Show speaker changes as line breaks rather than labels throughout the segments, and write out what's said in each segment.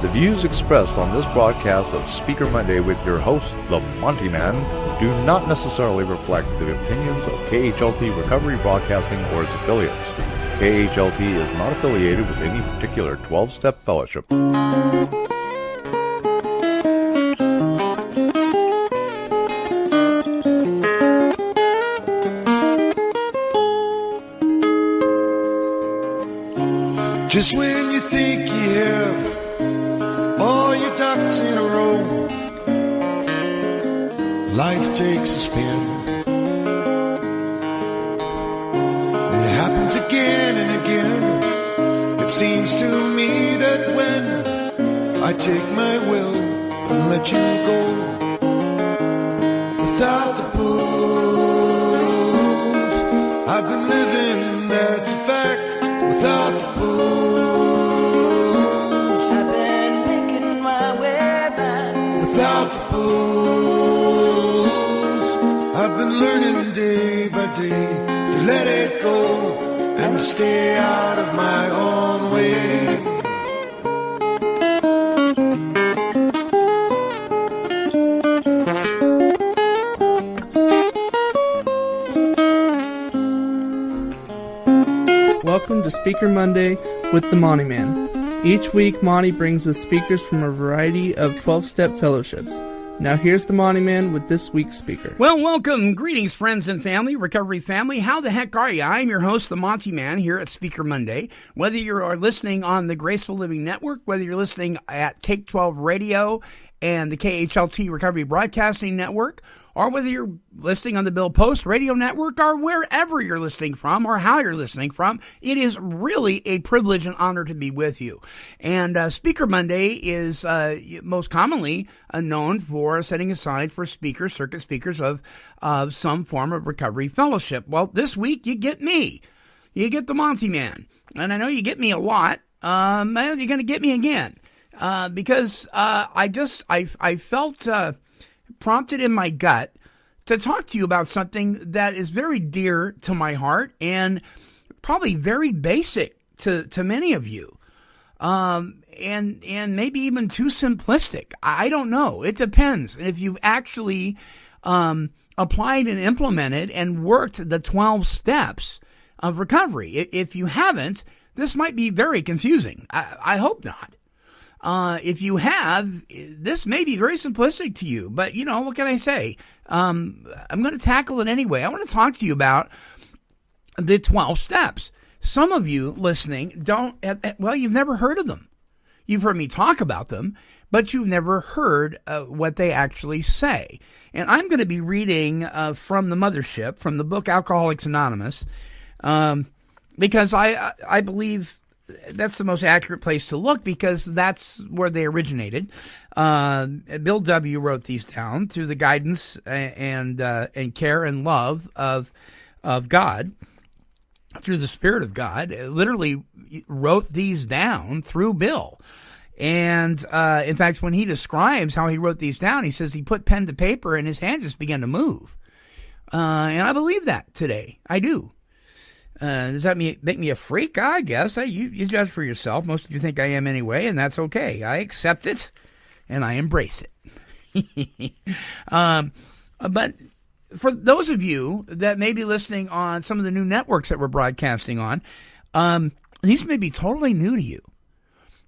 The views expressed on this broadcast of Speaker Monday with your host, the Monty'man, do not necessarily reflect the opinions of KHLT Recovery Broadcasting or its affiliates. KHLT is not affiliated with any particular 12-step fellowship.
Just when you think you have all your ducks in a row, life takes a spin. It happens again and again. It seems to me that when I take my will and let you go, without the booze, I've been living, that's a fact. Without the booze,
I've been making my way back.
Without the booze, I've been learning day by day to let it go and to stay out of my own way.
Welcome to Speaker Monday with the Monty'man. Each week, Monty brings us speakers from a variety of 12-step fellowships. Now here's the Monty'man with this week's speaker.
Well, welcome. Greetings, friends and family, recovery family. How the heck are you? I'm your host, the Monty'man, here at Speaker Monday. Whether you are listening on the Graceful Living Network, whether you're listening at Take 12 Radio and the KHLT Recovery Broadcasting Network, or whether you're listening on the Bill Post Radio Network, or wherever you're listening from, or how you're listening from, it is really a privilege and honor to be with you. And Speaker Monday is most commonly known for setting aside for speakers, circuit speakers of some form of recovery fellowship. Well, this week you get me. You get the Monty'man. And I know you get me a lot. You're going to get me again. Because I felt prompted in my gut to talk to you about something that is very dear to my heart and probably very basic to many of you. And maybe even too simplistic. I don't know. It depends. And if you've actually applied and implemented and worked the 12 steps of recovery. If you haven't, this might be very confusing. I hope not. If you have, this may be very simplistic to you, but you know, what can I say? I'm going to tackle it anyway. I want to talk to you about the 12 steps. Some of you listening you've never heard of them. You've heard me talk about them, but you've never heard what they actually say. And I'm going to be reading from the mothership, from the book Alcoholics Anonymous, because I believe that's the most accurate place to look because that's where they originated. Bill W. wrote these down through the guidance and care and love of God, through the Spirit of God. Literally wrote these down through Bill. And in fact, when he describes how he wrote these down, he says he put pen to paper and his hand just began to move. And I believe that today. I do. Does that make me a freak? I guess. You judge for yourself. Most of you think I am anyway, and that's okay. I accept it, and I embrace it. But for those of you that may be listening on some of the new networks that we're broadcasting on, these may be totally new to you.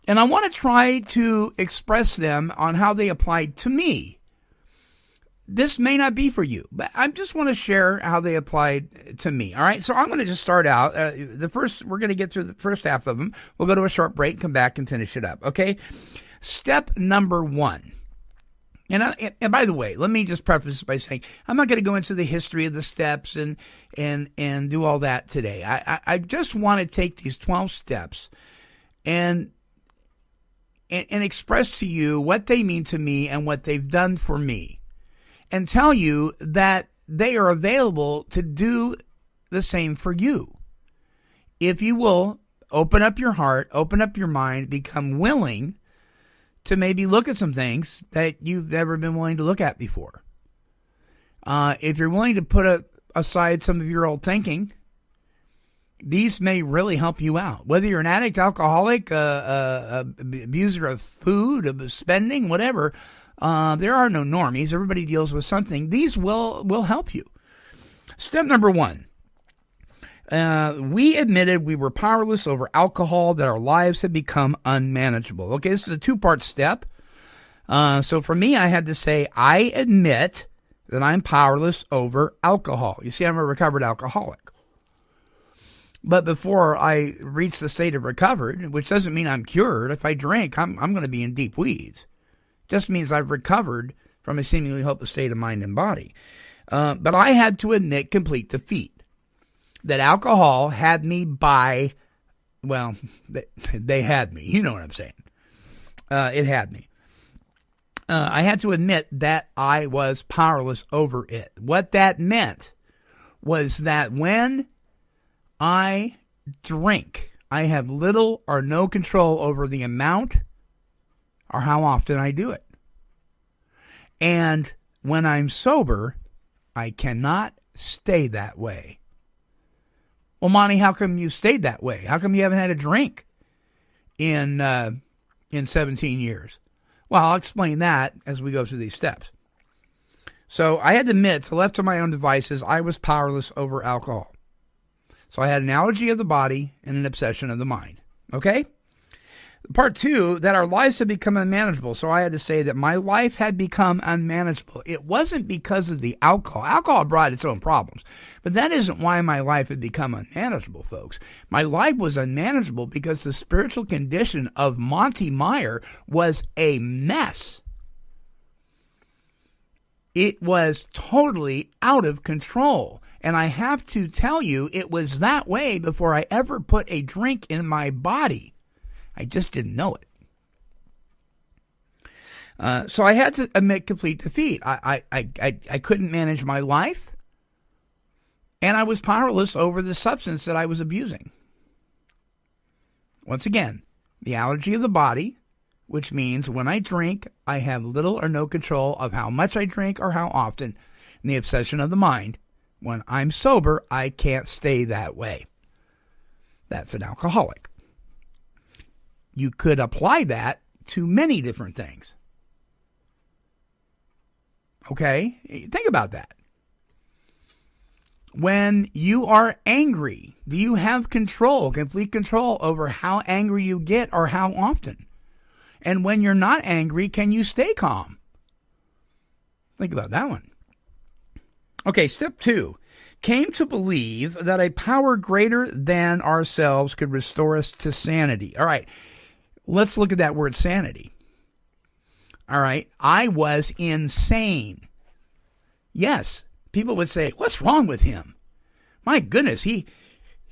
And I want to try to express them on how they applied to me. This may not be for you, but I just want to share how they applied to me. All right. So I'm going to just start out. We're going to get through the first half of them. We'll go to a short break, come back and finish it up. Okay. Step number 1. And by the way, let me just preface by saying, I'm not going to go into the history of the steps and do all that today. I just want to take these 12 steps and express to you what they mean to me and what they've done for me. And tell you that they are available to do the same for you. If you will open up your heart, open up your mind, become willing to maybe look at some things that you've never been willing to look at before. If you're willing to put aside some of your old thinking these may really help you out. Whether you're an addict, alcoholic, abuser of food, of spending, whatever, there are no normies. Everybody deals with something. These will help you. Step number 1. We admitted we were powerless over alcohol, that our lives had become unmanageable. Okay, this is a 2-part step. So for me, I had to say, I admit that I'm powerless over alcohol. You see, I'm a recovered alcoholic. But before I reach the state of recovered, which doesn't mean I'm cured, if I drink, I'm going to be in deep weeds. Just means I've recovered from a seemingly hopeless state of mind and body. But I had to admit complete defeat. That alcohol had me by, well, they had me. You know what I'm saying. It had me. I had to admit that I was powerless over it. What that meant was that when I drink, I have little or no control over the amount or how often I do it. And when I'm sober, I cannot stay that way. Well, Monty, how come you stayed that way? How come you haven't had a drink in 17 years? Well, I'll explain that as we go through these steps. So I had to admit, so left to my own devices, I was powerless over alcohol. So I had an allergy of the body and an obsession of the mind. Okay? Part 2, that our lives had become unmanageable. So I had to say that my life had become unmanageable. It wasn't because of the alcohol. Alcohol brought its own problems. But that isn't why my life had become unmanageable, folks. My life was unmanageable because the spiritual condition of Monty Meyer was a mess. It was totally out of control. And I have to tell you, it was that way before I ever put a drink in my body. I just didn't know it. So I had to admit complete defeat. I couldn't manage my life, and I was powerless over the substance that I was abusing. Once again, the allergy of the body, which means when I drink, I have little or no control of how much I drink or how often. And the obsession of the mind, when I'm sober, I can't stay that way. That's an alcoholic. You could apply that to many different things. Okay? Think about that. When you are angry, do you have control, complete control over how angry you get or how often? And when you're not angry, can you stay calm? Think about that one. Okay, step 2. Came to believe that a power greater than ourselves could restore us to sanity. All right. Let's look at that word sanity. All right. I was insane. Yes. People would say, what's wrong with him? My goodness, he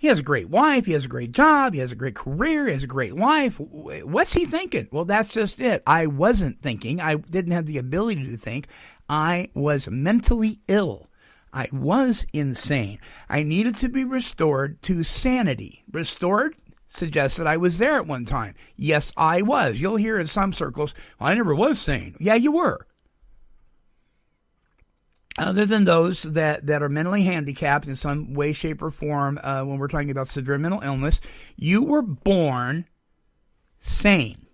has a great wife. He has a great job. He has a great career. He has a great life. What's he thinking? Well, that's just it. I wasn't thinking. I didn't have the ability to think. I was mentally ill. I was insane. I needed to be restored to sanity. Restored suggests that I was there at one time. Yes, I was. You'll hear in some circles, well, I never was sane. Yeah, you were. Other than those that are mentally handicapped in some way, shape, or form, when we're talking about severe mental illness, you were born sane.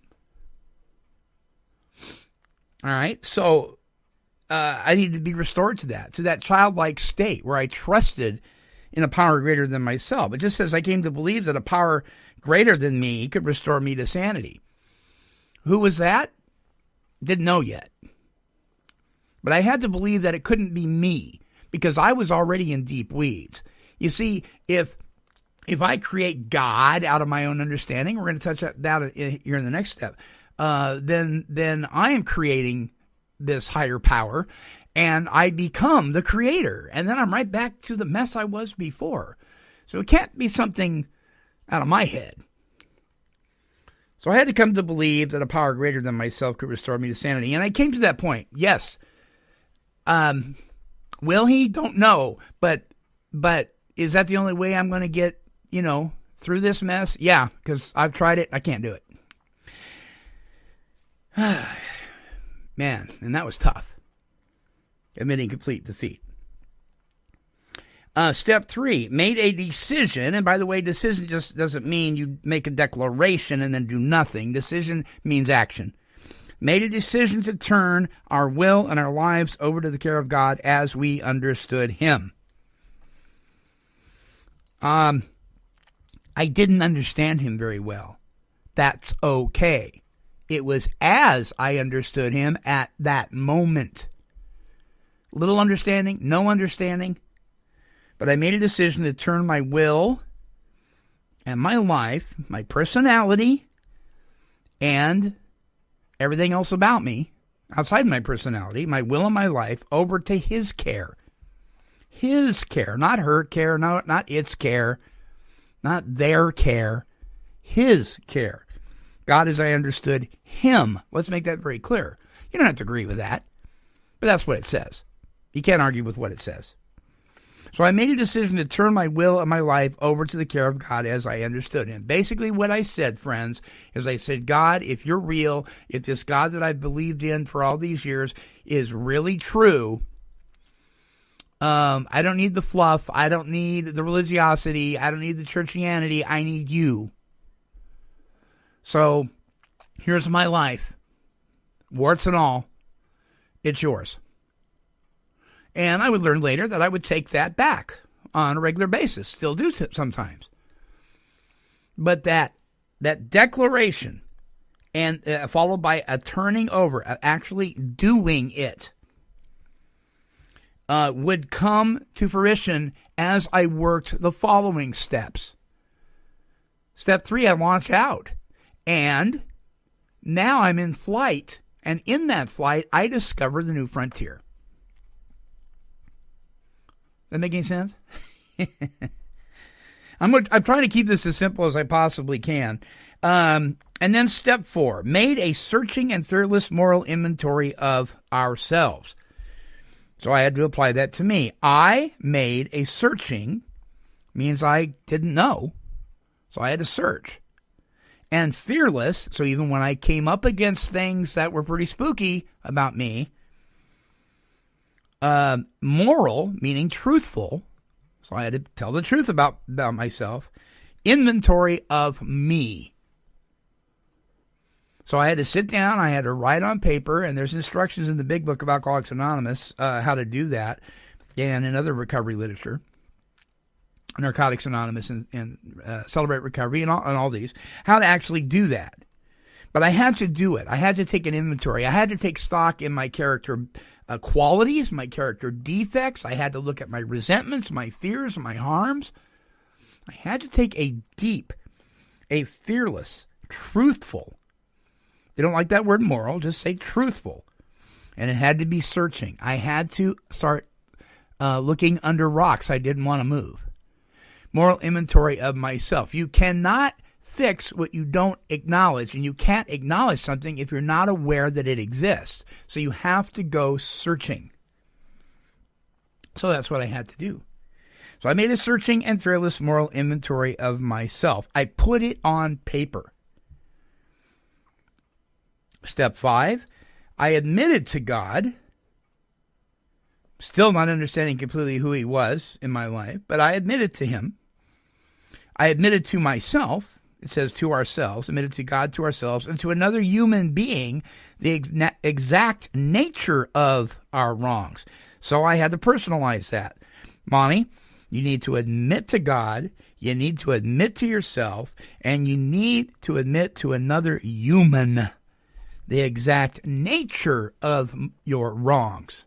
All right? So I need to be restored to that childlike state where I trusted in a power greater than myself. It just says I came to believe that a power greater than me could restore me to sanity. Who was that? Didn't know yet. But I had to believe that it couldn't be me because I was already in deep weeds. You see, if I create God out of my own understanding, we're going to touch that here in the next step, then I am creating this higher power, and I become the creator. And then I'm right back to the mess I was before. So it can't be something out of my head. So I had to come to believe that a power greater than myself could restore me to sanity. And I came to that point. Yes. Will he? Don't know. But is that the only way I'm going to get, through this mess? Yeah, because I've tried it. I can't do it. Man, and that was tough. Admitting complete defeat. Step 3, made a decision. And by the way, decision just doesn't mean you make a declaration and then do nothing. Decision means action. Made a decision to turn our will and our lives over to the care of God as we understood him. I didn't understand him very well. That's okay. It was as I understood him at that moment. Little understanding, no understanding. But I made a decision to turn my will and my life, my personality, and everything else about me, outside my personality, my will and my life, over to his care. His care, not her care, not its care, not their care, his care. God as I understood him. Let's make that very clear. You don't have to agree with that, but that's what it says. You can't argue with what it says. So I made a decision to turn my will and my life over to the care of God as I understood him. Basically what I said, friends, is I said, God, if you're real, if this God that I've believed in for all these years is really true, I don't need the fluff. I don't need the religiosity. I don't need the churchianity. I need you. So here's my life. Warts and all. It's yours. And I would learn later that I would take that back on a regular basis. Still do sometimes. But that declaration and followed by a turning over, actually doing it, would come to fruition as I worked the following steps. Step 3, I launch out. And now I'm in flight. And in that flight, I discover the new frontier. That make any sense? I'm trying to keep this as simple as I possibly can. And then step 4, made a searching and fearless moral inventory of ourselves. So I had to apply that to me. I made a searching, means I didn't know, so I had to search. And fearless, so even when I came up against things that were pretty spooky about me, moral, meaning truthful, so I had to tell the truth about myself, inventory of me. So I had to sit down, I had to write on paper, and there's instructions in the big book of Alcoholics Anonymous, how to do that, and in other recovery literature, Narcotics Anonymous and Celebrate Recovery and all these, how to actually do that. But I had to do it. I had to take an inventory. I had to take stock in my character qualities, my character defects. I had to look at my resentments, my fears, my harms. I had to take a deep, a fearless, truthful. They don't like that word moral, just say truthful. And it had to be searching. I had to start looking under rocks I didn't want to move. Moral inventory of myself. You cannot fix what you don't acknowledge, and you can't acknowledge something if you're not aware that it exists. So you have to go searching. So that's what I had to do. So I made a searching and fearless moral inventory of myself. I put it on paper. Step 5, I admitted to God, still not understanding completely who he was in my life, but I admitted to him. I admitted to myself, it says to ourselves, admitted to God, to ourselves, and to another human being the exact nature of our wrongs. So I had to personalize that. Monty, you need to admit to God, you need to admit to yourself, and you need to admit to another human the exact nature of your wrongs.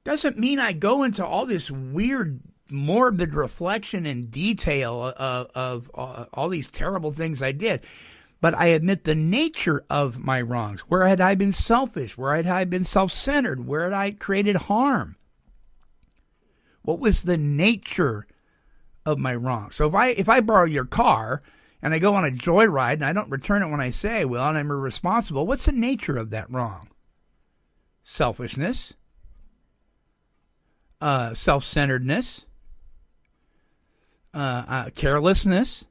Doesn't mean I go into all this weird, morbid reflection and detail of all these terrible things I did. But I admit the nature of my wrongs. Where had I been selfish? Where had I been self-centered? Where had I created harm? What was the nature of my wrongs? So if I borrow your car and I go on a joyride and I don't return it when I say I will and I'm irresponsible, what's the nature of that wrong? Selfishness. Self-centeredness. Carelessness.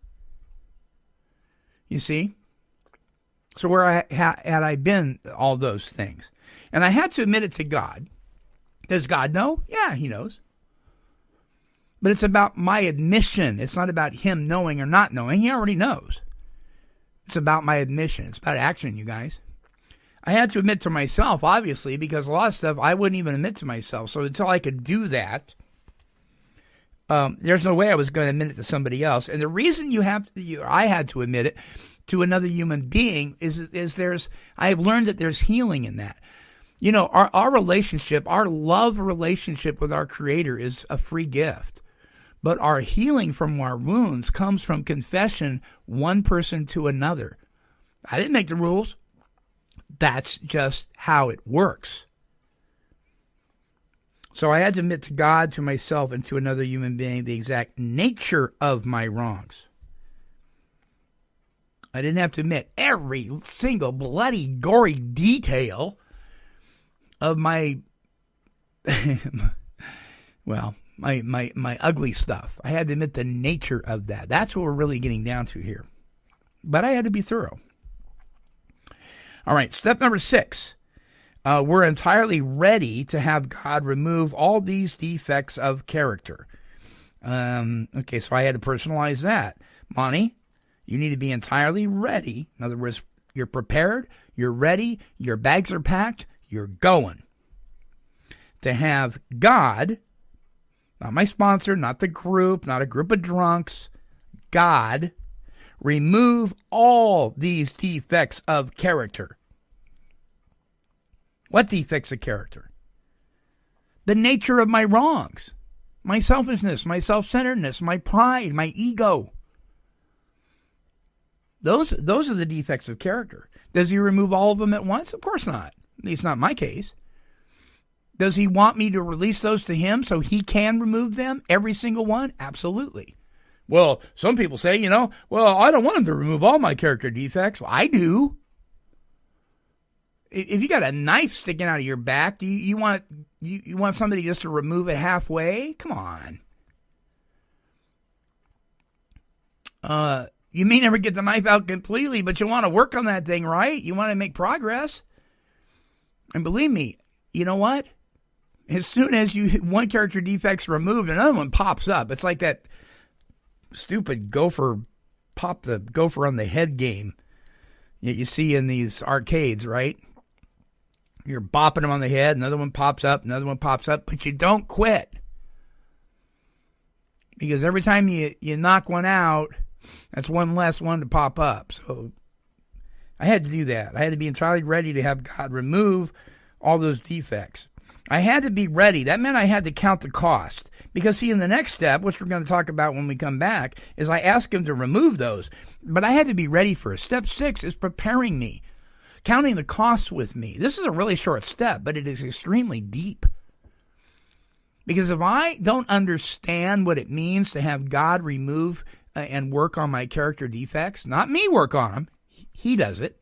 You see? So where had I been all those things? And I had to admit it to God. Does God know? Yeah, he knows. But it's about my admission. It's not about him knowing or not knowing. He already knows. It's about my admission. It's about action, you guys. I had to admit to myself, obviously, because a lot of stuff I wouldn't even admit to myself. So until I could do that, there's no way I was going to admit it to somebody else. And the reason I had to admit it to another human being is I've learned that there's healing in that. You know, our relationship, our love relationship with our Creator is a free gift. But our healing from our wounds comes from confession, one person to another. I didn't make the rules. That's just how it works. So I had to admit to God, to myself, and to another human being the exact nature of my wrongs. I didn't have to admit every single bloody, gory detail of my, my ugly stuff. I had to admit the nature of that. That's what we're really getting down to here. But I had to be thorough. All right, step number 6. We're entirely ready to have God remove all these defects of character. Okay, so I had to personalize that. Monty, you need to be entirely ready. In other words, you're prepared, you're ready, your bags are packed, you're going. To have God, not my sponsor, not the group, not a group of drunks, God, remove all these defects of character. What defects of character? The nature of my wrongs, my selfishness, my self-centeredness, my pride, my ego. Those are the defects of character. Does he remove all of them at once? Of course not. At least not my case. Does he want me to release those to him so he can remove them, every single one? Absolutely. Well, some people say, I don't want him to remove all my character defects. Well, I do. If you got a knife sticking out of your back, do you want somebody just to remove it halfway? Come on. You may never get the knife out completely, but you want to work on that thing, right? You want to make progress. And believe me, you know what? As soon as one character defect's removed, another one pops up. It's like that stupid gopher, pop the gopher on the head game you see in these arcades, right? You're bopping them on the head, another one pops up, but you don't quit. Because every time you knock one out, that's one less one to pop up. So I had to do that. I had to be entirely ready to have God remove all those defects. I had to be ready. That meant I had to count the cost. Because, see, in the next step, which we're going to talk about when we come back, is I asked him to remove those. But I had to be ready for it. Step 6 is preparing me, counting the costs with me. This is a really short step, but it is extremely deep. Because if I don't understand what it means to have God remove and work on my character defects, not me work on them, he does it,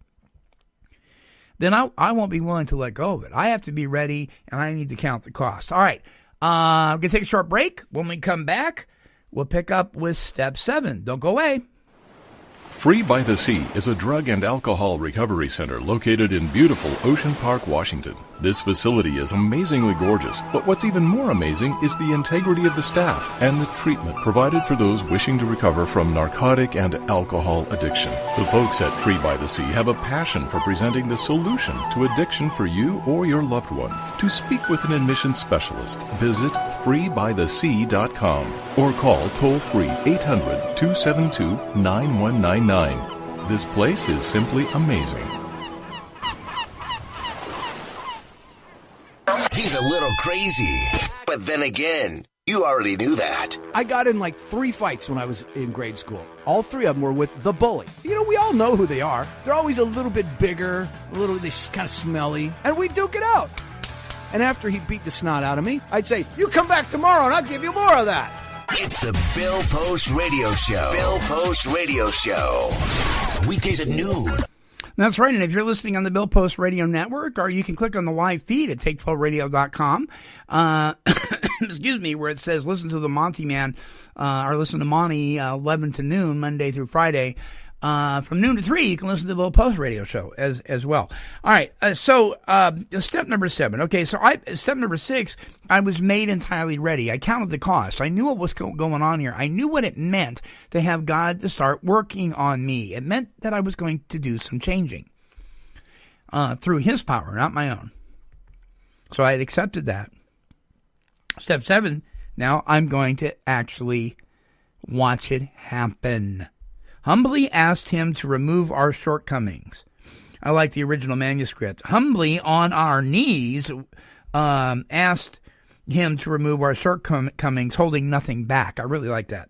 then I won't be willing to let go of it. I have to be ready, and I need to count the cost. All right, I'm going to take a short break. When we come back, we'll pick up with step 7. Don't go away.
Free by the Sea is a drug and alcohol recovery center located in beautiful Ocean Park, Washington. This facility is amazingly gorgeous, but what's even more amazing is the integrity of the staff and the treatment provided for those wishing to recover from narcotic and alcohol addiction. The folks at Free by the Sea have a passion for presenting the solution to addiction for you or your loved one. To speak with an admission specialist, visit freebythesea.com or call toll-free 800-272-9199. This place is simply amazing.
He's a little crazy, but then again, you already knew that.
I got in like 3 fights when I was in grade school. All 3 of them were with the bully. We all know who they are. They're always a little bit bigger, they kind of smelly, and we duke it out. And after he beat the snot out of me, I'd say, "You come back tomorrow and I'll give you more of that."
It's the Bill Post Radio Show. Bill Post Radio Show. Weekdays at noon.
That's right, and if you're listening on the Bill Post Radio Network, or you can click on the live feed at take12radio.com, excuse me, where it says listen to the Monty'man, or listen to Monty 11 to noon, Monday through Friday. From noon to 3, you can listen to the Bill Post radio show as well. All right, so step number 7. Okay, so step number 6, I was made entirely ready. I counted the cost. I knew what was going on here. I knew what it meant to have God to start working on me. It meant that I was going to do some changing through His power, not my own. So I had accepted that. Step 7, now I'm going to actually watch it happen. Humbly asked Him to remove our shortcomings. I like the original manuscript. Humbly on our knees asked Him to remove our shortcomings, holding nothing back. I really like that.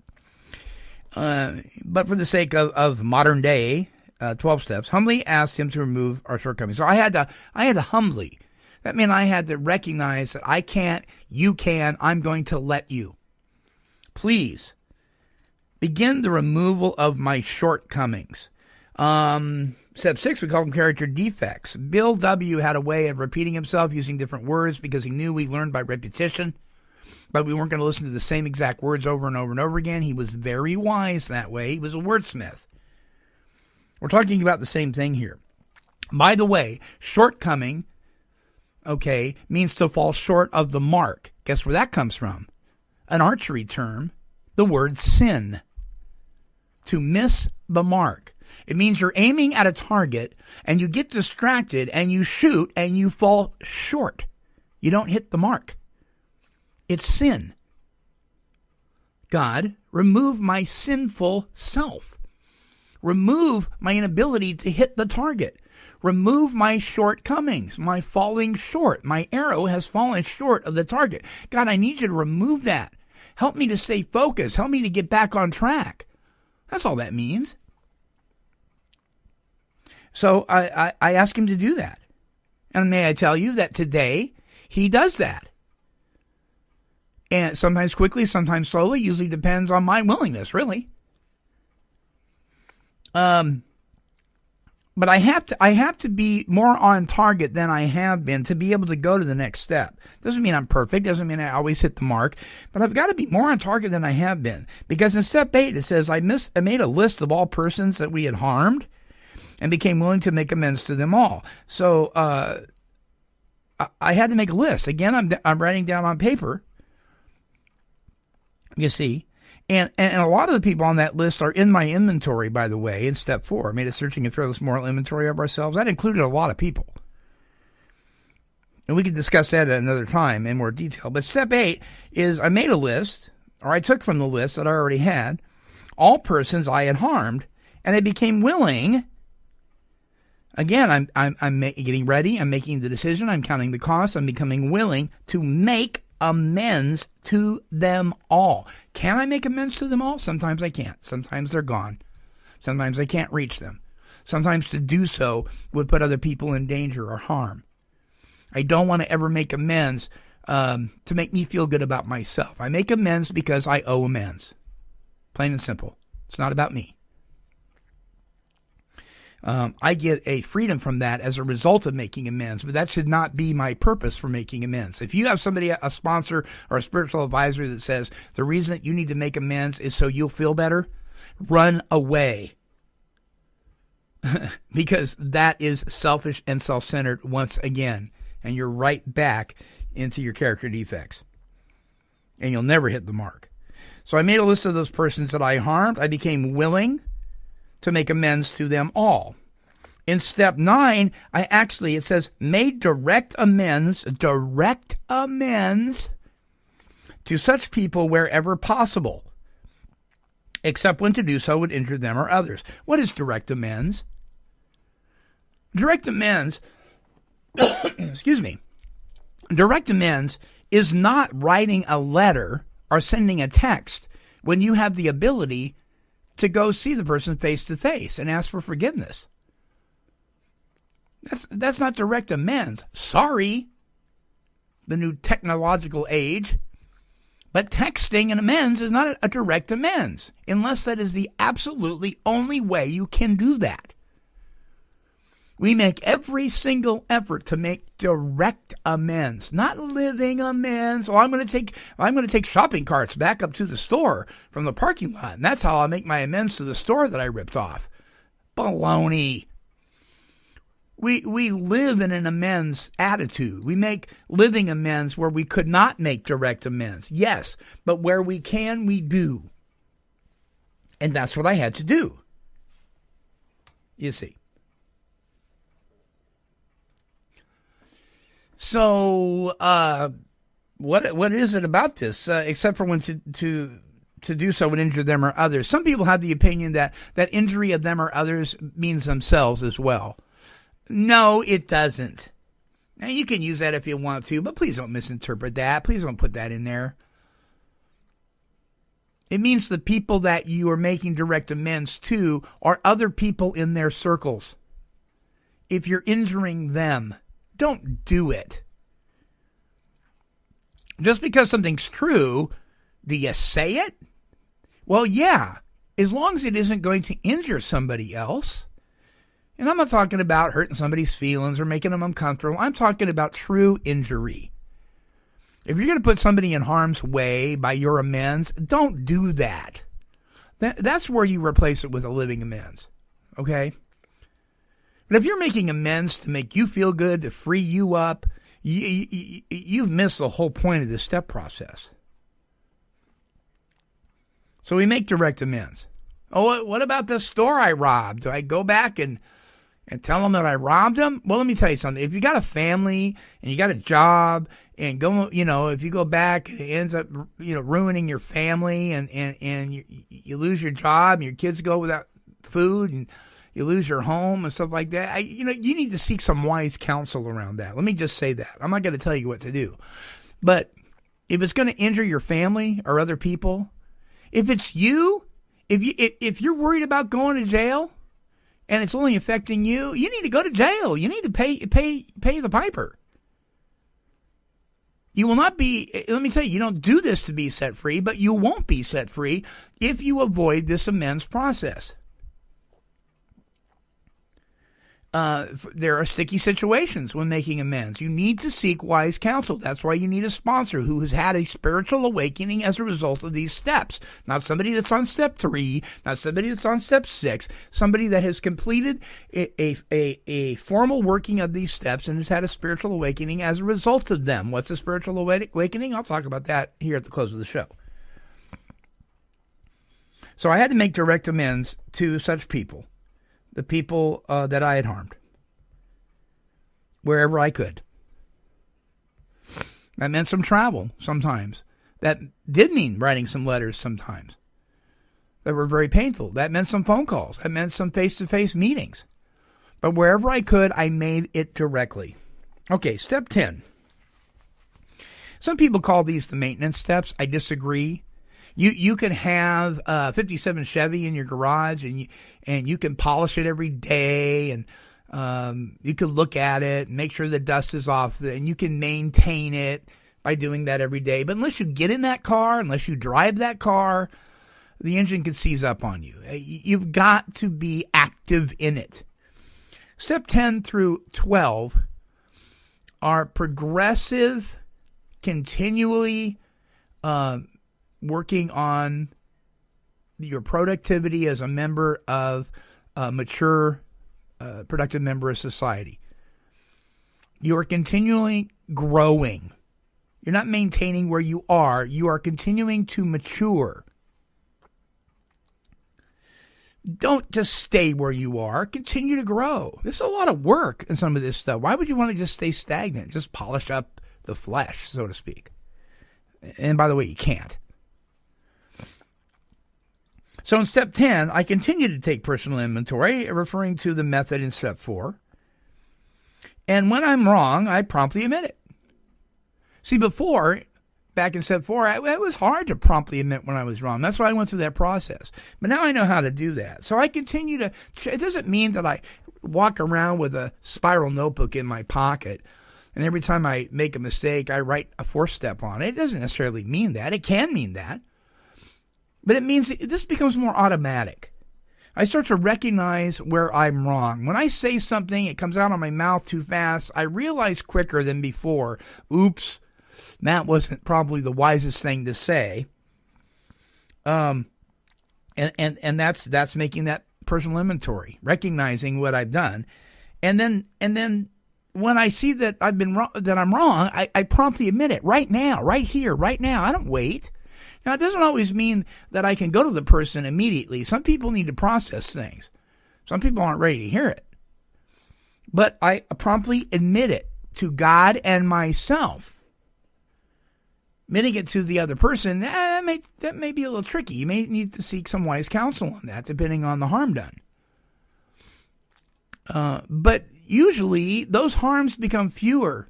But for the sake of modern day, 12 steps, humbly asked Him to remove our shortcomings. So I had to humbly. That meant I had to recognize that I can't, you can, I'm going to let you. Please. Begin the removal of my shortcomings. Step 6, we call them character defects. Bill W. had a way of repeating himself using different words because he knew we learned by repetition, but we weren't going to listen to the same exact words over and over and over again. He was very wise that way. He was a wordsmith. We're talking about the same thing here. By the way, shortcoming, okay, means to fall short of the mark. Guess where that comes from? An archery term, the word sin. To miss the mark. It means you're aiming at a target and you get distracted and you shoot and you fall short. You don't hit the mark. It's sin. God, remove my sinful self. Remove my inability to hit the target. Remove my shortcomings, my falling short. My arrow has fallen short of the target. God, I need you to remove that. Help me to stay focused. Help me to get back on track. That's all that means. So I ask Him to do that. And may I tell you that today He does that. And sometimes quickly, sometimes slowly, usually depends on my willingness, really. But I have to be more on target than I have been to be able to go to the next step. Doesn't mean I'm perfect. Doesn't mean I always hit the mark. But I've got to be more on target than I have been. Because in step 8, it says, I made a list of all persons that we had harmed and became willing to make amends to them all. So I had to make a list. Again, I'm writing down on paper. You see. And a lot of the people on that list are in my inventory, by the way, in step 4. I made a searching and fearless moral inventory of ourselves. That included a lot of people. And we could discuss that at another time in more detail. But step 8 is I made a list, or I took from the list that I already had, all persons I had harmed, and I became willing. Again, I'm getting ready. I'm making the decision. I'm counting the cost. I'm becoming willing to make amends to them all. Can I make amends to them all? Sometimes I can't. Sometimes they're gone. Sometimes I can't reach them. Sometimes to do so would put other people in danger or harm. I don't want to ever make amends to make me feel good about myself. I make amends because I owe amends. Plain and simple. It's not about me. I get a freedom from that as a result of making amends, but that should not be my purpose for making amends. If you have somebody, a sponsor or a spiritual advisor that says the reason that you need to make amends is so you'll feel better, run away. Because that is selfish and self-centered once again, and you're right back into your character defects. And you'll never hit the mark. So I made a list of those persons that I harmed. I became willing to make amends to them all. In step 9, it says, made direct amends to such people wherever possible, except when to do so would injure them or others. What is direct amends? Direct amends, excuse me, direct amends is not writing a letter or sending a text when you have the ability to go see the person face to face and ask for forgiveness. That's not direct amends. Sorry, the new technological age. But texting an amends is not a direct amends, unless that is the absolutely only way you can do that. We make every single effort to make direct amends, not living amends. Oh, I'm going to take shopping carts back up to the store from the parking lot, and that's how I'll make my amends to the store that I ripped off. Baloney. We live in an amends attitude. We make living amends where we could not make direct amends. Yes, but where we can, we do. And that's what I had to do. You see. So, what is it about this? Except for when to do so would injure them or others. Some people have the opinion that injury of them or others means themselves as well. No, it doesn't. Now, you can use that if you want to, but please don't misinterpret that. Please don't put that in there. It means the people that you are making direct amends to are other people in their circles. If you're injuring them, don't do it. Just because something's true, do you say it? Well, yeah, as long as it isn't going to injure somebody else. And I'm not talking about hurting somebody's feelings or making them uncomfortable. I'm talking about true injury. If you're going to put somebody in harm's way by your amends, don't do that. That's where you replace it with a living amends. Okay? But if you're making amends to make you feel good, to free you up, you've missed the whole point of this step process. So we make direct amends. Oh, what about the store I robbed? Do I go back and tell them that I robbed them? Well, let me tell you something. If you got a family and you got a job and go, if you go back and it ends up, ruining your family and you lose your job and your kids go without food and you lose your home and stuff like that, you need to seek some wise counsel around that. Let me just say that. I'm not going to tell you what to do. But if it's going to injure your family or other people, if it's you, if you're worried about going to jail and it's only affecting you, you need to go to jail. You need to pay the piper. You will not be, let me tell you don't do this to be set free, but you won't be set free if you avoid this amends process. There are sticky situations when making amends. You need to seek wise counsel. That's why you need a sponsor who has had a spiritual awakening as a result of these steps. Not somebody that's on step 3, not somebody that's on step 6, somebody that has completed a formal working of these steps and has had a spiritual awakening as a result of them. What's a spiritual awakening? I'll talk about that here at the close of the show. So I had to make direct amends to such people. The people that I had harmed, wherever I could. That meant some travel sometimes. That did mean writing some letters sometimes that were very painful. That meant some phone calls. That meant some face-to-face meetings. But wherever I could, I made it directly. Okay, step 10. Some people call these the maintenance steps. I disagree. You can have a 57 Chevy in your garage and you can polish it every day and you can look at it and make sure the dust is off and you can maintain it by doing that every day. But unless you get in that car, unless you drive that car, the engine can seize up on you. You've got to be active in it. Step 10 through 12 are progressive, continually working on your productivity as a member of a mature, productive member of society. You are continually growing. You're not maintaining where you are. You are continuing to mature. Don't just stay where you are. Continue to grow. There's a lot of work in some of this stuff. Why would you want to just stay stagnant? Just polish up the flesh, so to speak. And by the way, you can't. So in step 10, I continue to take personal inventory, referring to the method in step 4. And when I'm wrong, I promptly admit it. See, before, back in step 4, it was hard to promptly admit when I was wrong. That's why I went through that process. But now I know how to do that. So I continue to, it doesn't mean that I walk around with a spiral notebook in my pocket, and every time I make a mistake, I write a 4th step on it. It doesn't necessarily mean that. It can mean that. But it means this becomes more automatic. I start to recognize where I'm wrong. When I say something, it comes out of my mouth too fast. I realize quicker than before, oops, that wasn't probably the wisest thing to say. And that's making that personal inventory, recognizing what I've done. And then when I see that I've been wrong, that I'm wrong, I promptly admit it right now, right here, right now. I don't wait. Now, it doesn't always mean that I can go to the person immediately. Some people need to process things. Some people aren't ready to hear it. But I promptly admit it to God and myself. Admitting it to the other person, that may be a little tricky. You may need to seek some wise counsel on that, depending on the harm done. But usually, those harms become fewer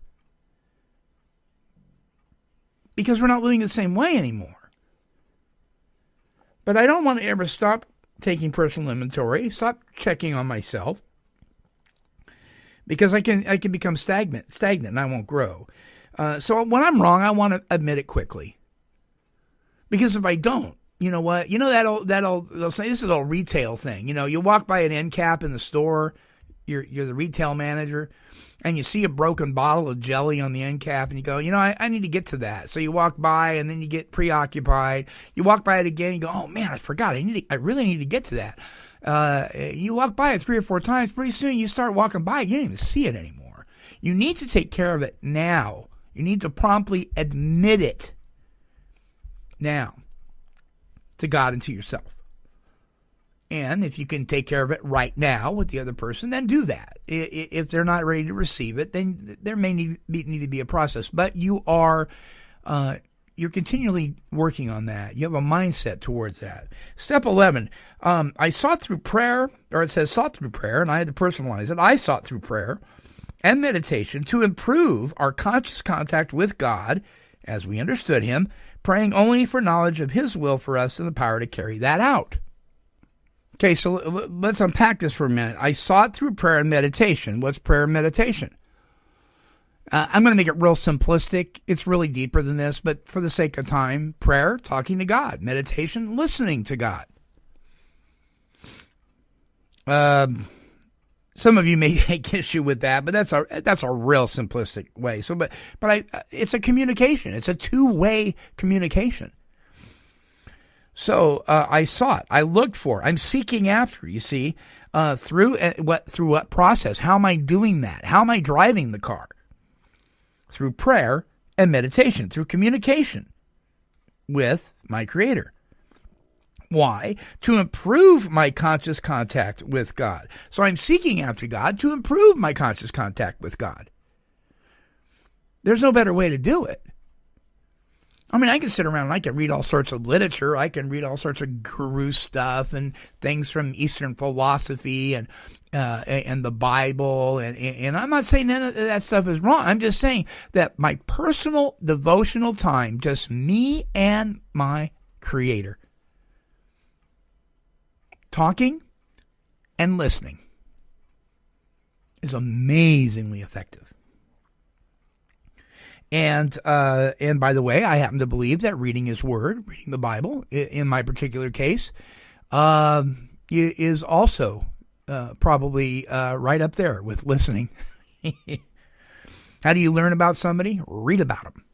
because we're not living the same way anymore. But I don't want to ever stop taking personal inventory, stop checking on myself, because I can become stagnant, and I won't grow. So when I'm wrong, I want to admit it quickly. Because if I don't, you know what? You know that old they'll say this is all retail thing. You know, you walk by an end cap in the store, you're the retail manager, and you see a broken bottle of jelly on the end cap, and you go, I need to get to that. So you walk by, and then you get preoccupied. You walk by it again, and you go, oh man, I forgot. I really need to get to that. You walk by it 3 or 4 times. Pretty soon, you start walking by it. You don't even see it anymore. You need to take care of it now. You need to promptly admit it now to God and to yourself. And if you can take care of it right now with the other person, then do that. If they're not ready to receive it, then there may need to be a process. But you're continually working on that. You have a mindset towards that. Step 11, I sought through prayer, or it says sought through prayer, and I had to personalize it. I sought through prayer and meditation to improve our conscious contact with God as we understood Him, praying only for knowledge of His will for us and the power to carry that out. Okay, so let's unpack this for a minute. I sought through prayer and meditation. What's prayer and meditation? I'm going to make it real simplistic. It's really deeper than this, but for the sake of time, prayer, talking to God. Meditation, listening to God. Some of you may take issue with that, but that's a real simplistic way. So, but it's a communication. It's a two-way communication. So I sought, I looked for, I'm seeking after. You see, through what process? How am I doing that? How am I driving the car? Through prayer and meditation, through communication with my Creator. Why? To improve my conscious contact with God. So I'm seeking after God to improve my conscious contact with God. There's no better way to do it. I mean, I can sit around and I can read all sorts of literature. I can read all sorts of guru stuff and things from Eastern philosophy and the Bible. And I'm not saying none of that stuff is wrong. I'm just saying that my personal devotional time, just me and my Creator, talking and listening, is amazingly effective. And by the way, I happen to believe that reading His Word, reading the Bible, in my particular case, is also probably right up there with listening. How do you learn about somebody? Read about them.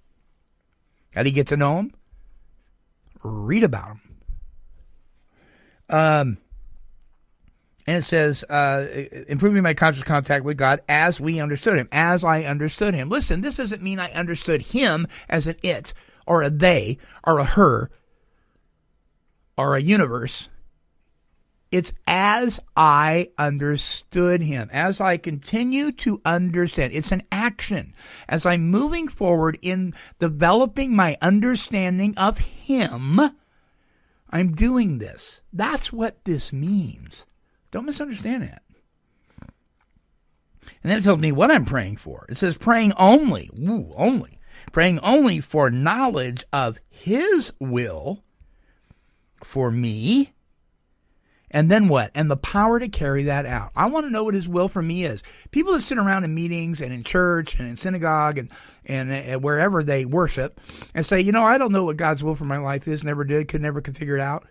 How do you get to know them? Read about them. And it says, improving my conscious contact with God as we understood Him, as I understood Him. Listen, this doesn't mean I understood Him as an it, or a they, or a her, or a universe. It's as I understood Him, as I continue to understand. It's an action. As I'm moving forward in developing my understanding of Him, I'm doing this. That's what this means. Don't misunderstand that. And then it tells me what I'm praying for. It says praying only, praying only for knowledge of His will for me. And then what? And the power to carry that out. I want to know what His will for me is. People that sit around in meetings and in church and in synagogue and wherever they worship and say, I don't know what God's will for my life is, never did, could figure it out.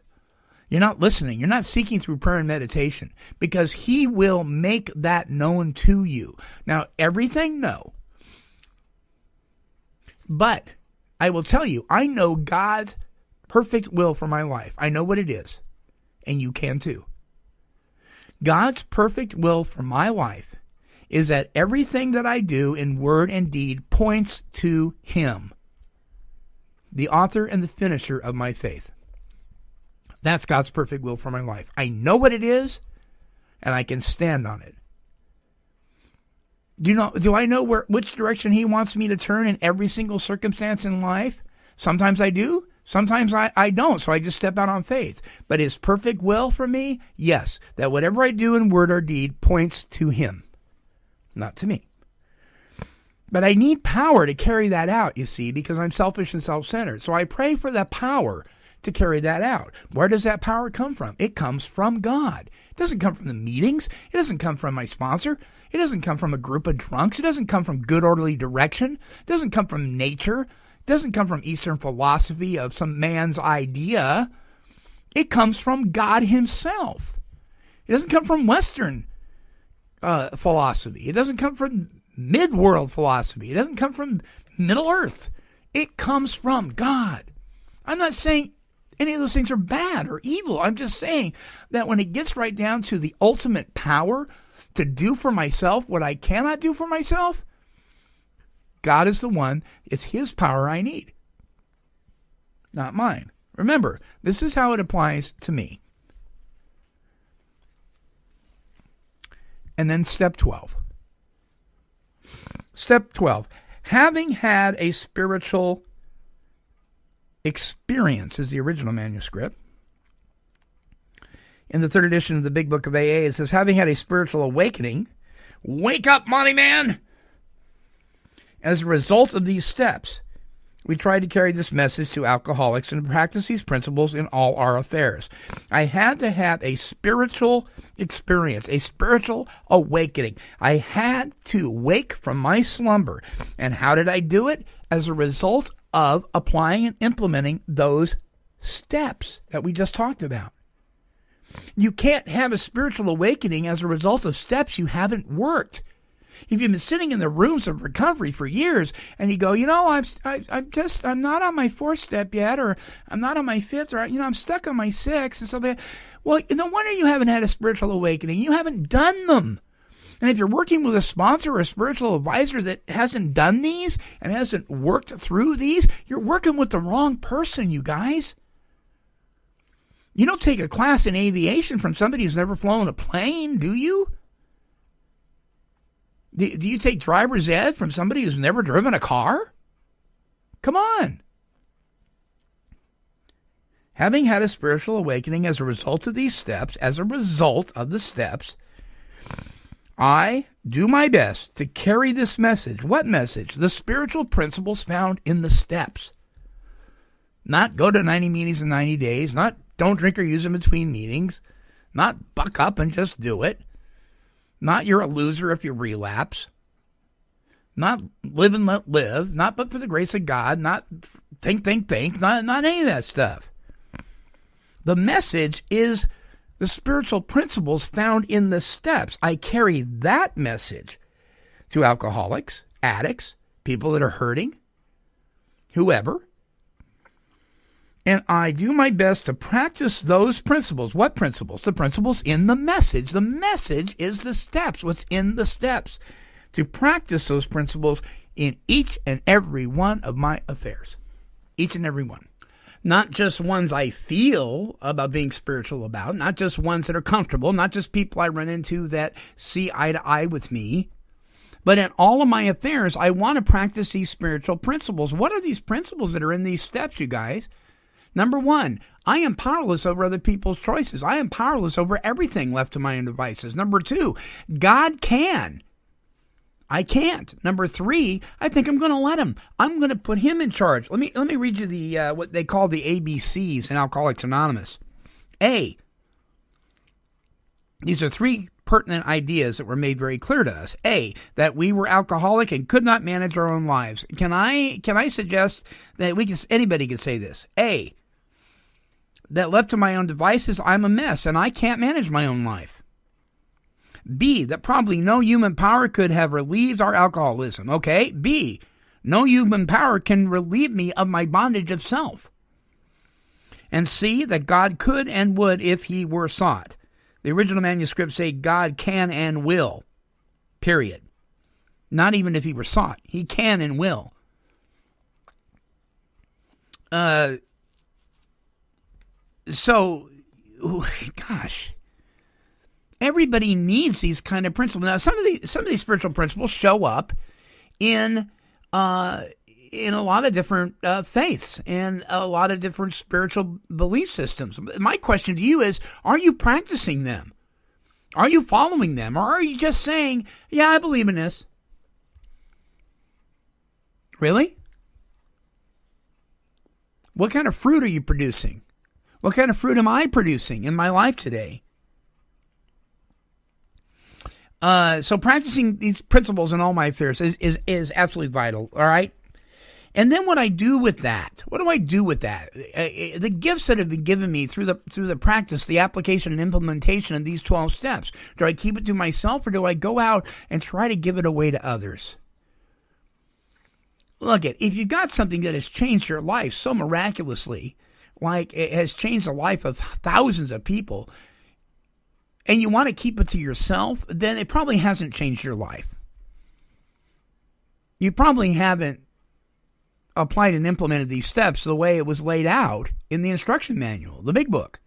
You're not listening. You're not seeking through prayer and meditation, because He will make that known to you. Now, everything, no. But I will tell you, I know God's perfect will for my life. I know what it is. And you can too. God's perfect will for my life is that everything that I do in word and deed points to Him, the author and the finisher of my faith. That's God's perfect will for my life. I know what it is, and I can stand on it. Do I know which direction He wants me to turn in every single circumstance in life? Sometimes I do. Sometimes I don't, so I just step out on faith. But His perfect will for me, yes, that whatever I do in word or deed points to Him, not to me. But I need power to carry that out, you see, because I'm selfish and self-centered. So I pray for the power to carry that out. Where does that power come from? It comes from God. It doesn't come from the meetings. It doesn't come from my sponsor. It doesn't come from a group of drunks. It doesn't come from good orderly direction. It doesn't come from nature. It doesn't come from Eastern philosophy of some man's idea. It comes from God Himself. It doesn't come from Western philosophy. It doesn't come from mid-world philosophy. It doesn't come from Middle Earth. It comes from God. I'm not saying any of those things are bad or evil. I'm just saying that when it gets right down to the ultimate power to do for myself what I cannot do for myself, God is the one. It's His power I need, not mine. Remember, this is how it applies to me. And then step 12. Step 12. Having had a spiritual experience is the original manuscript. In the third edition of the Big Book of AA, it says, having had a spiritual awakening, wake up, Monty'man! As a result of these steps, we try to carry this message to alcoholics and practice these principles in all our affairs. I had to have a spiritual experience, a spiritual awakening. I had to wake from my slumber. And how did I do it? As a result of applying and implementing those steps that we just talked about. You can't have a spiritual awakening as a result of steps you haven't worked. If you've been sitting in the rooms of recovery for years and you go, I'm not on my fourth step yet, or I'm not on my fifth, or, I'm stuck on my sixth and stuff like that. Well, no wonder you haven't had a spiritual awakening. You haven't done them. And if you're working with a sponsor or a spiritual advisor that hasn't done these and hasn't worked through these, you're working with the wrong person, you guys. You don't take a class in aviation from somebody who's never flown a plane, do you? Do you take driver's ed from somebody who's never driven a car? Come on. Having had a spiritual awakening as a result of these steps, I do my best to carry this message. What message? The spiritual principles found in the steps. Not go to 90 meetings in 90 days, not don't drink or use in between meetings, not buck up and just do it. Not you're a loser if you relapse. Not live and let live. Not but for the grace of God. Not think. Not any of that stuff. The message is the spiritual principles found in the steps. I carry that message to alcoholics, addicts, people that are hurting, whoever. And I do my best to practice those principles. What principles? The principles in the message. The message is the steps. What's in the steps? To practice those principles in each and every one of my affairs. Each and every one. Not just ones I feel about being spiritual about. Not just ones that are comfortable. Not just people I run into that see eye to eye with me. But in all of my affairs, I want to practice these spiritual principles. What are these principles that are in these steps, you guys? Number one, I am powerless over other people's choices. I am powerless over everything left to my own devices. Number two, God can. I can't. Number three, I think I'm going to let Him. I'm going to put Him in charge. Let me read you the what they call the ABCs in Alcoholics Anonymous. A. These are three pertinent ideas that were made very clear to us. A, that we were alcoholic and could not manage our own lives. Can I suggest that anybody can say this? A, that left to my own devices, I'm a mess and I can't manage my own life. B, that probably no human power could have relieved our alcoholism. Okay. B, no human power can relieve me of my bondage of self. And C, that God could and would if He were sought. The original manuscripts say God can and will, period. Not even if he were sought. He can and will. So, gosh, everybody needs these kind of principles. Now, some of these spiritual principles show up in a lot of different faiths and a lot of different spiritual belief systems. My question to you is, are you practicing them? Are you following them? Or are you just saying, yeah, I believe in this? Really? What kind of fruit are you producing? What kind of fruit am I producing in my life today? So practicing these principles in all my affairs is absolutely vital, all right? And then what do I do with that? The gifts that have been given me through the practice, the application and implementation of these 12 steps, do I keep it to myself or do I go out and try to give it away to others? Look, if you've got something that has changed your life so miraculously, like it has changed the life of thousands of people, and you want to keep it to yourself, then it probably hasn't changed your life. You probably haven't applied and implemented these steps the way it was laid out in the instruction manual, the big book.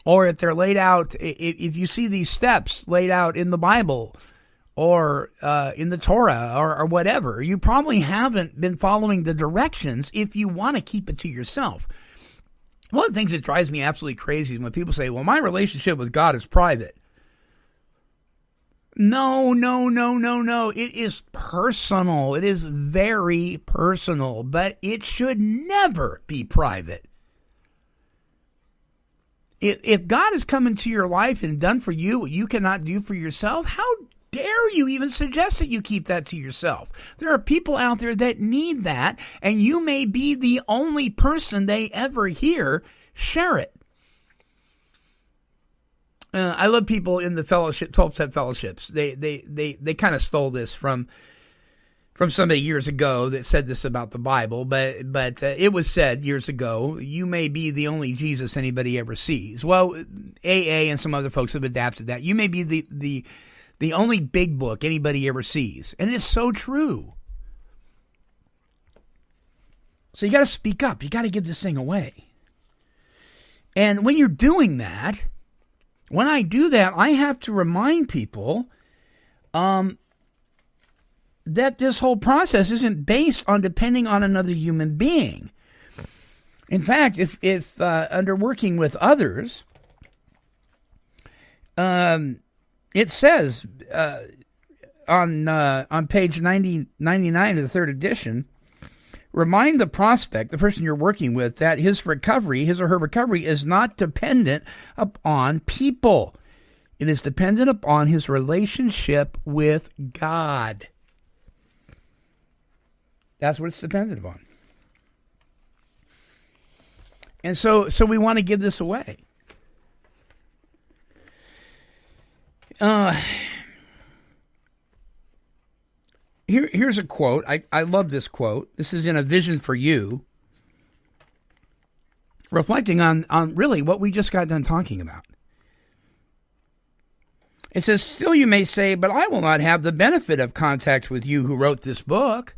Or if they're laid out, if you see these steps laid out in the Bible or in the Torah or whatever, you probably haven't been following the directions if you want to keep it to yourself. One of the things that drives me absolutely crazy is when people say, well, my relationship with God is private. No. It is personal. It is very personal, but it should never be private. If God has come into your life and done for you what you cannot do for yourself, how dare you even suggest that you keep that to yourself? There are people out there that need that, and you may be the only person they ever hear share it. I love people in the fellowship, 12-step fellowships. They kind of stole this from somebody years ago that said this about the Bible, but it was said years ago, you may be the only Jesus anybody ever sees. Well, AA and some other folks have adapted that. You may be the only big book anybody ever sees. And it's so true. So you got to speak up. You got to give this thing away. And when you're doing that, when I do that, I have to remind people that this whole process isn't based on depending on another human being. In fact, if under working with others, it says on page 99 of the third edition, remind the prospect, the person you're working with, that his or her recovery is not dependent upon people. It is dependent upon his relationship with God. That's what it's dependent upon. And so we want to give this away. Here's a quote. I love this quote. This is in A Vision for You, reflecting on really what we just got done talking about. It says, still you may say, but I will not have the benefit of contact with you who wrote this book.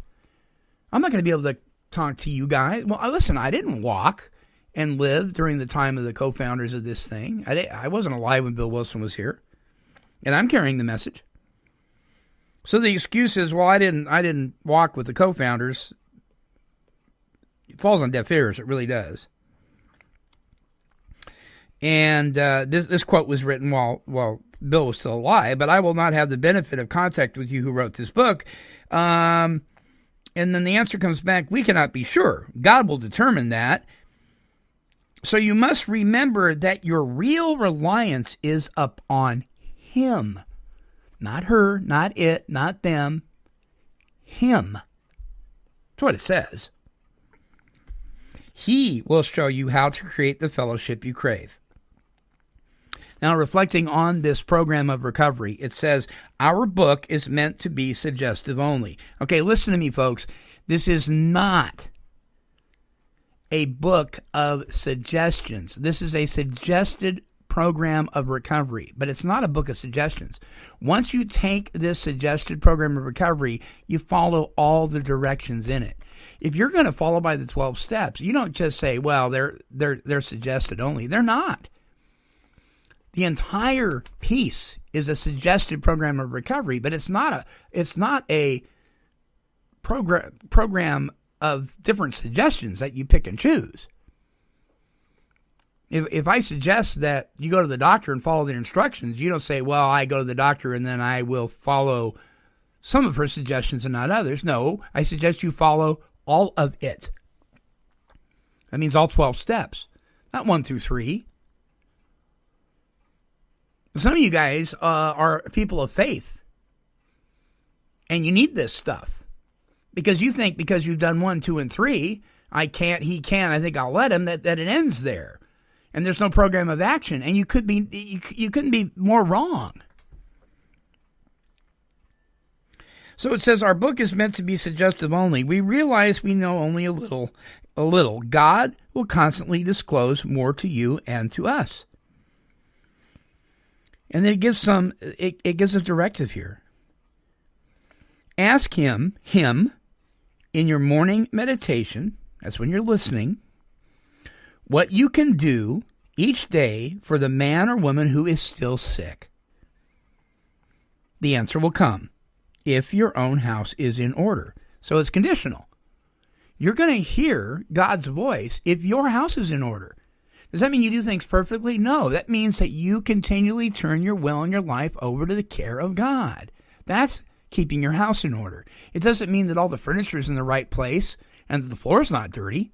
I'm not going to be able to talk to you guys. Well, listen, I didn't walk and live during the time of the co-founders of this thing. I wasn't alive when Bill Wilson was here. And I'm carrying the message. So the excuse is, well, I didn't walk with the co-founders. It falls on deaf ears. It really does. And this quote was written while Bill was still alive. But I will not have the benefit of contact with you who wrote this book. And then the answer comes back, we cannot be sure. God will determine that. So you must remember that your real reliance is upon Him. Not her, not it, not them. Him. That's what it says. He will show you how to create the fellowship you crave. Now, reflecting on this program of recovery, it says, our book is meant to be suggestive only. Okay, listen to me, folks. This is not a book of suggestions. This is a suggested program of recovery, but it's not a book of suggestions. Once you take this suggested program of recovery, you follow all the directions in it. If you're going to follow by the 12 steps, you don't just say, well, they're suggested only. They're not. The entire piece is a suggested program of recovery, but it's not a program of different suggestions that you pick and choose. If I suggest that you go to the doctor and follow their instructions, you don't say, well, I go to the doctor and then I will follow some of her suggestions and not others. No, I suggest you follow all of it. That means all 12 steps, not 1 through 3. Some of you guys are people of faith, and you need this stuff because you think because you've done 1, 2, and 3, I can't, he can, I think I'll let him, that it ends there. And there's no program of action, and you couldn't be more wrong. So it says our book is meant to be suggestive only. We realize we know only a little. God will constantly disclose more to you and to us. And then it gives a directive here. Ask him in your morning meditation, that's when you're listening, what you can do each day for the man or woman who is still sick. The answer will come if your own house is in order. So it's conditional. You're going to hear God's voice if your house is in order. Does that mean you do things perfectly? No, that means that you continually turn your will and your life over to the care of God. That's keeping your house in order. It doesn't mean that all the furniture is in the right place and that the floor is not dirty.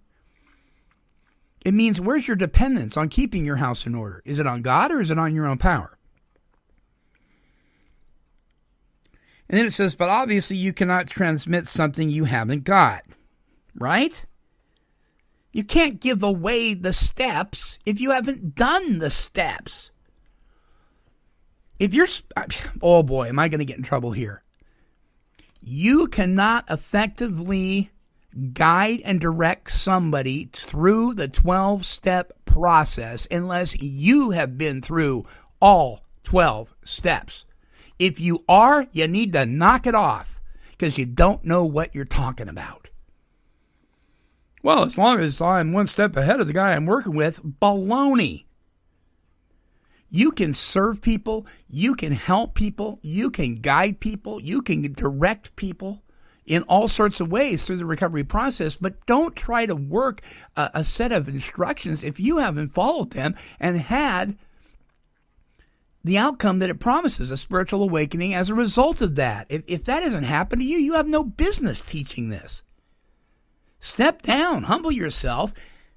It means where's your dependence on keeping your house in order? Is it on God or is it on your own power? And then it says, but obviously you cannot transmit something you haven't got, right? You can't give away the steps if you haven't done the steps. If you're, oh boy, am I going to get in trouble here. You cannot effectively guide and direct somebody through the 12-step process unless you have been through all 12 steps. If you are, you need to knock it off because you don't know what you're talking about. Well, as long as I'm one step ahead of the guy I'm working with, baloney. You can serve people, you can help people, you can guide people, you can direct people in all sorts of ways through the recovery process, but don't try to work a set of instructions if you haven't followed them and had the outcome that it promises, a spiritual awakening as a result of that. If that hasn't happened to you, you have no business teaching this. Step down, humble yourself,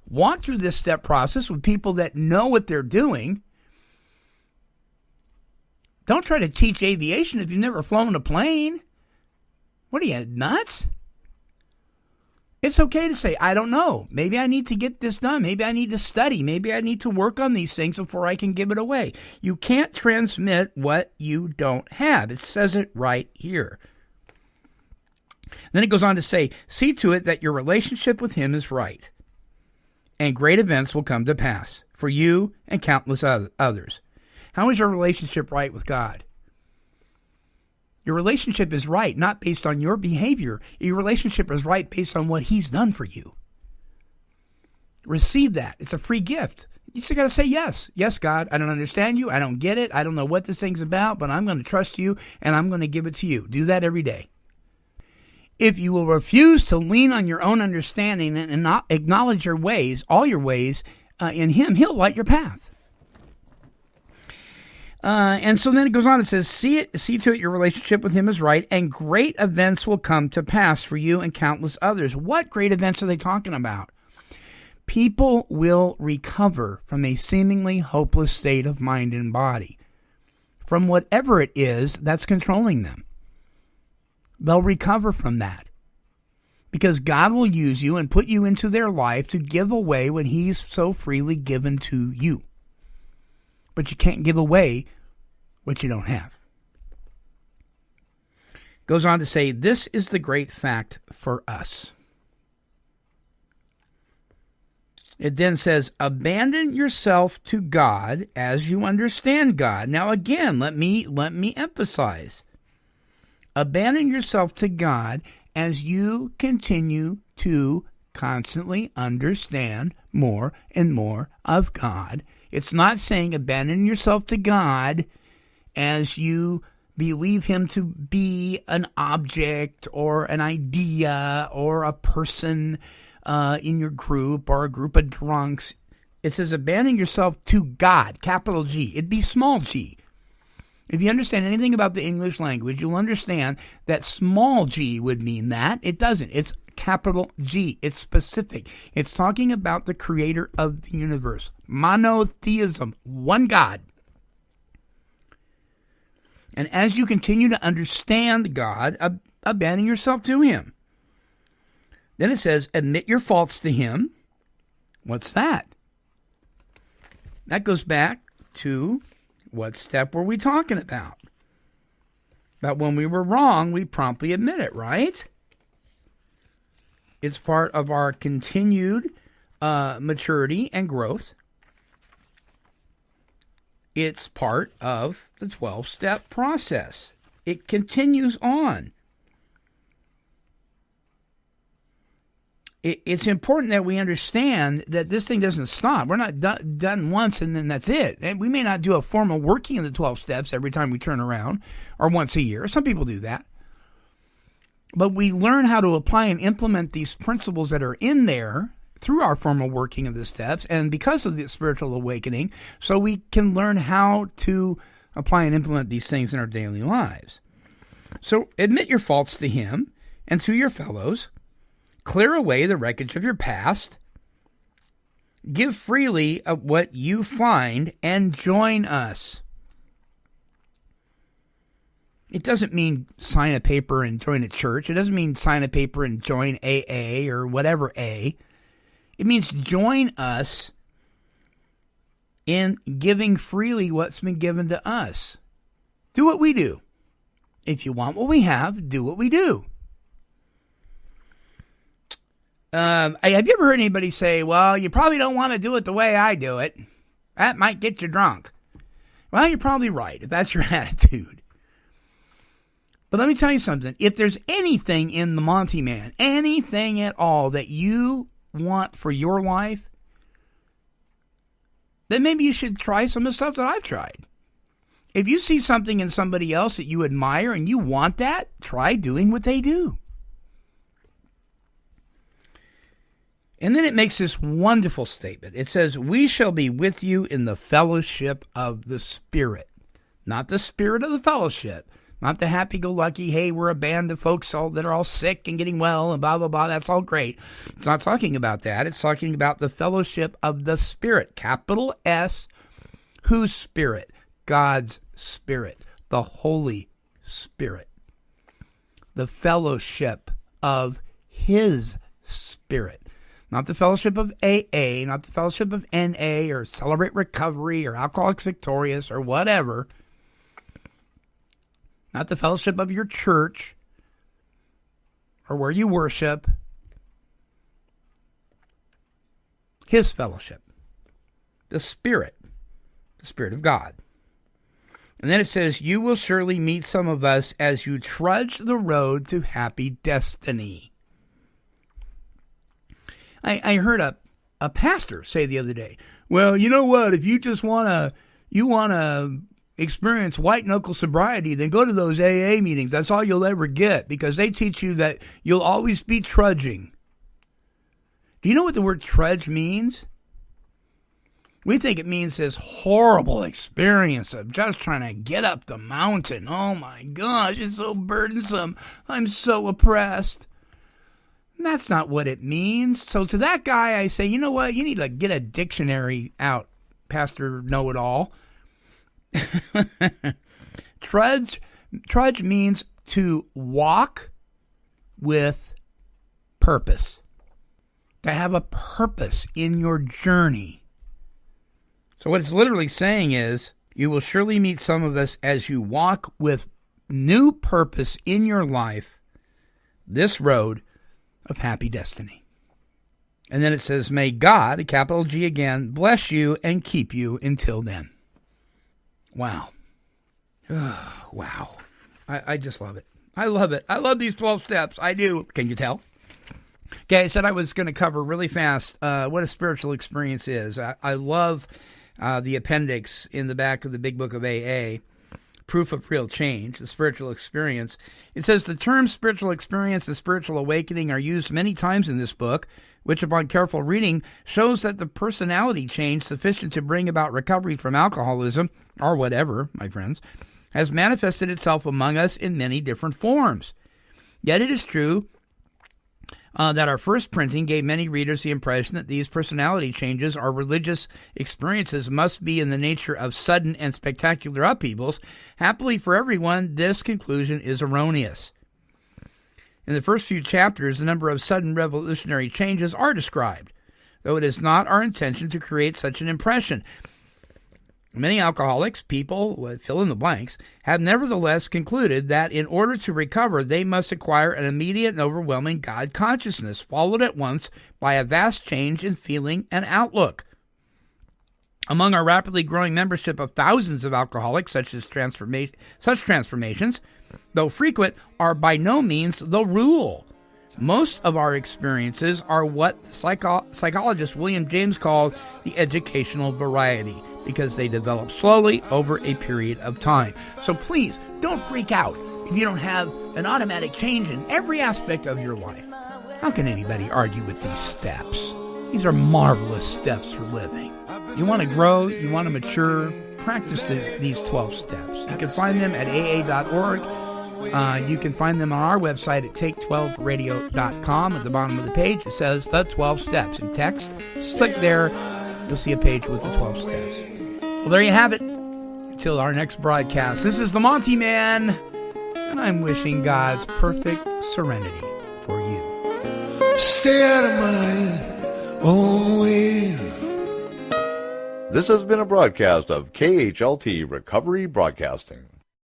walk through this step process with people that know what they're doing. Don't try to teach aviation if you've never flown a plane. What are you, nuts? It's okay to say, I don't know. Maybe I need to get this done. Maybe I need to study. Maybe I need to work on these things before I can give it away. You can't transmit what you don't have. It says it right here. Then it goes on to say, see to it that your relationship with him is right, and great events will come to pass for you and countless others. How is your relationship right with God? Your relationship is right, not based on your behavior. Your relationship is right based on what he's done for you. Receive that. It's a free gift. You just got to say yes. Yes, God, I don't understand you. I don't get it. I don't know what this thing's about, but I'm going to trust you, and I'm going to give it to you. Do that every day. If you will refuse to lean on your own understanding and not acknowledge your ways, all your ways, in him, he'll light your path. And so then it goes on, it says, see to it your relationship with him is right, and great events will come to pass for you and countless others. What great events are they talking about? People will recover from a seemingly hopeless state of mind and body, from whatever it is that's controlling them. They'll recover from that because God will use you and put you into their life to give away what he's so freely given to you. But you can't give away what you don't have. Goes on to say, this is the great fact for us. It then says, abandon yourself to God as you understand God. Now again, let me emphasize. Abandon yourself to God as you continue to constantly understand more and more of God. It's not saying abandon yourself to God as you believe him to be an object or an idea or a person in your group or a group of drunks. It says abandon yourself to God, capital G. It'd be small g. If you understand anything about the English language, you'll understand that small g would mean that. It doesn't. It's capital G. It's specific. It's talking about the creator of the universe. Monotheism, one God. And as you continue to understand God, abandon yourself to him. Then it says, admit your faults to him. What's that? That goes back to what step were we talking about? About when we were wrong, we promptly admit it, right? It's part of our continued maturity and growth. It's part of the 12-step process. It continues on. It's important that we understand that this thing doesn't stop. We're not done once and then that's it. And we may not do a formal working of the 12 steps every time we turn around or once a year. Some people do that. But we learn how to apply and implement these principles that are in there through our formal working of the steps and because of the spiritual awakening, so we can learn how to apply and implement these things in our daily lives. So admit your faults to him and to your fellows. Clear away the wreckage of your past. Give freely of what you find and join us. It doesn't mean sign a paper and join a church. It doesn't mean sign a paper and join AA or whatever A. It means join us in giving freely what's been given to us. Do what we do. If you want what we have, do what we do. Have you ever heard anybody say, well, you probably don't want to do it the way I do it. That might get you drunk. Well, you're probably right if that's your attitude. But let me tell you something. If there's anything in the Monty'man, anything at all that you want for your life, then maybe you should try some of the stuff that I've tried. If you see something in somebody else that you admire and you want that, try doing what they do. And then it makes this wonderful statement. It says, we shall be with you in the fellowship of the Spirit. Not the spirit of the fellowship. Not the happy-go-lucky, hey, we're a band of folks that are all sick and getting well and blah, blah, blah. That's all great. It's not talking about that. It's talking about the fellowship of the Spirit. Capital S. Whose Spirit? God's Spirit. The Holy Spirit. The fellowship of His Spirit. Not the fellowship of AA, not the fellowship of NA or Celebrate Recovery or Alcoholics Victorious or whatever. Not the fellowship of your church or where you worship. His fellowship. The Spirit of God. And then it says, you will surely meet some of us as you trudge the road to happy destiny. I heard a pastor say the other day, well, you know what, if you just want to experience white knuckle sobriety, then go to those AA meetings. That's all you'll ever get because they teach you that you'll always be trudging. Do you know what the word trudge means? We think it means this horrible experience of just trying to get up the mountain. Oh my gosh, it's so burdensome. I'm so oppressed. That's not what it means. So to that guy, I say, you know what? You need to get a dictionary out, Pastor Know-It-All. Trudge means to walk with purpose. To have a purpose in your journey. So what it's literally saying is, you will surely meet some of us as you walk with new purpose in your life, this road of happy destiny. And then it says, may God, a capital G again, bless you and keep you until then. Wow. Wow. I just love it. I love it. I love these 12 steps. I do. Can you tell? Okay, I said I was going to cover really fast what a spiritual experience is. I love the appendix in the back of the Big Book of AA, Proof of Real Change, the spiritual experience. It says the terms spiritual experience and spiritual awakening are used many times in this book, which upon careful reading shows that the personality change sufficient to bring about recovery from alcoholism, or whatever, my friends, has manifested itself among us in many different forms. Yet it is true that our first printing gave many readers the impression that these personality changes or religious experiences must be in the nature of sudden and spectacular upheavals. Happily for everyone, this conclusion is erroneous. In the first few chapters, a number of sudden revolutionary changes are described, though it is not our intention to create such an impression. Many alcoholics, people, fill in the blanks, have nevertheless concluded that in order to recover, they must acquire an immediate and overwhelming God consciousness, followed at once by a vast change in feeling and outlook. Among our rapidly growing membership of thousands of alcoholics, such transformations, though frequent, are by no means the rule. Most of our experiences are what psychologist William James called the educational variety, because they develop slowly over a period of time. So please, don't freak out if you don't have an automatic change in every aspect of your life. How can anybody argue with these steps? These are marvelous steps for living. You want to grow, you want to mature, practice these 12 steps. You can find them at aa.org. You can find them on our website at take12radio.com. At the bottom of the page, it says the 12 steps. In text, click there. You'll see a page with the 12 steps. Well, there you have it. Until our next broadcast, this is the Monty'man, and I'm wishing God's perfect serenity for you.
Stay out of my own way.
This has been a broadcast of KHLT Recovery Broadcasting.